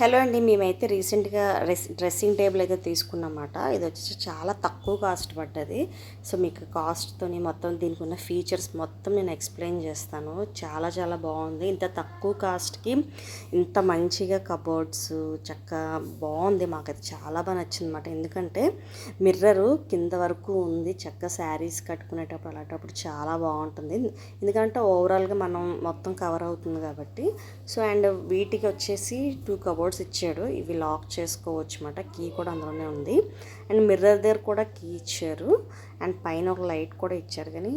Hello అండి. మేమైతే రీసెంట్గా డ్రెస్సింగ్ టేబుల్ అయితే తీసుకున్నమాట. ఇది వచ్చేసి చాలా తక్కువ కాస్ట్ పడ్డది. సో మీకు కాస్ట్తోని మొత్తం దీనికి ఉన్న ఫీచర్స్ మొత్తం నేను ఎక్స్ప్లెయిన్ చేస్తాను. చాలా చాలా బాగుంది. ఇంత తక్కువ కాస్ట్కి ఇంత మంచిగా కబోర్డ్స్ చక్కగా బాగుంది. మాకైతే చాలా బాగా నచ్చింది అనమాట. ఎందుకంటే మిర్రరు కింద వరకు ఉంది. చక్కగా శారీస్ కట్టుకునేటప్పుడు అలాంటప్పుడు చాలా బాగుంటుంది. ఎందుకంటే ఓవరాల్గా మనం మొత్తం కవర్ అవుతుంది కాబట్టి. సో అండ్ వీటికి వచ్చేసి 2 కబోర్డ్స్ ఇచ్చాడు. ఇవి లాక్ చేసుకోవచ్చు అన్నమాట. కీ కూడా అందులోనే ఉంది. అండ్ మిర్రర్ దగ్గర కూడా కీ ఇచ్చారు. అండ్ పైన ఒక లైట్ కూడా ఇచ్చారు, కానీ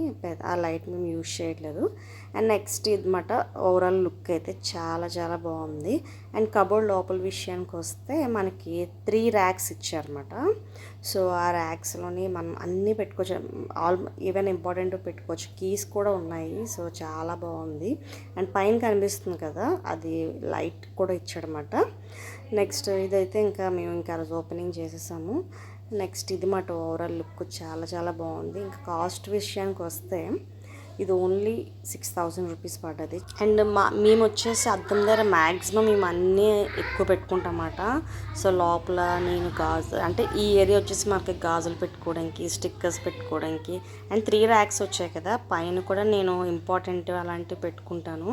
ఆ లైట్ మేము యూజ్ చేయట్లేదు. అండ్ నెక్స్ట్ ఇదన్నమాట ఓవరాల్ లుక్ అయితే చాలా చాలా బాగుంది. అండ్ కబోర్డ్ లోపల విషయానికి వస్తే మనకి 3 ర్యాక్స్ ఇచ్చారన్నమాట. సో ఆ ర్యాక్స్లోని మనం అన్నీ పెట్టుకోవచ్చు. ఈవెన్ ఇంపార్టెంట్ పెట్టుకోవచ్చు. కీస్ కూడా ఉన్నాయి. సో చాలా బాగుంది. అండ్ పైన కనిపిస్తుంది కదా, అది లైట్ కూడా ఇచ్చాడనమాట. నెక్స్ట్ ఇదైతే ఇంకా మేము ఇంకా రోజు ఓపెనింగ్ చేసేసాము. నెక్స్ట్ ఇది మాట ఓవరాల్ లుక్ చాలా చాలా బాగుంది. ఇంకా కాస్ట్ విషయానికి వస్తే ఇది ఓన్లీ 6,000 రూపీస్ పడ్డది. అండ్ మేము వచ్చేసి అద్దం దగ్గర మ్యాక్సిమం మేము అన్నీ ఎక్కువ పెట్టుకుంటామన్నమాట. సో లోపల నేను అంటే ఈ ఏరియా వచ్చేసి మనకి గాజులు పెట్టుకోవడానికి, స్టిక్కర్స్ పెట్టుకోవడానికి. అండ్ 3 ర్యాక్స్ వచ్చాయి కదా, పైన కూడా నేను ఇంపార్టెంట్ అలాంటివి పెట్టుకుంటాను.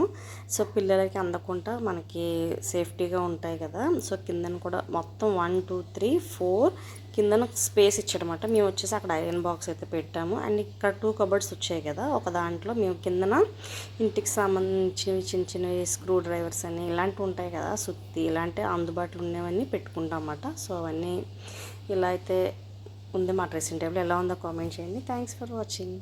సో పిల్లలకి అందకుండా మనకి సేఫ్టీగా ఉంటాయి కదా. సో కిందన కూడా మొత్తం 1 2 3 4 కిందన స్పేస్ ఇచ్చాడనమాట. మేము వచ్చేసి అక్కడ ఐరన్ బాక్స్ అయితే పెట్టాము. అండ్ ఇక్కడ 2 కబర్డ్స్ వచ్చాయి కదా, ఒక దాంట్లో మేము కిందన ఇంటికి సంబంధించినవి చిన్న చిన్నవి స్క్రూ డ్రైవర్స్ అని ఇలాంటివి ఉంటాయి కదా, సుత్తి ఇలాంటి అందుబాటులో ఉన్నవన్నీ పెట్టుకుంటాం అన్నమాట. సో అవన్నీ ఇలా అయితే ఉంది మా డ్రెస్సింగ్ టేబుల్. ఎలా ఉందో కామెంట్ చేయండి. Thanks for watching.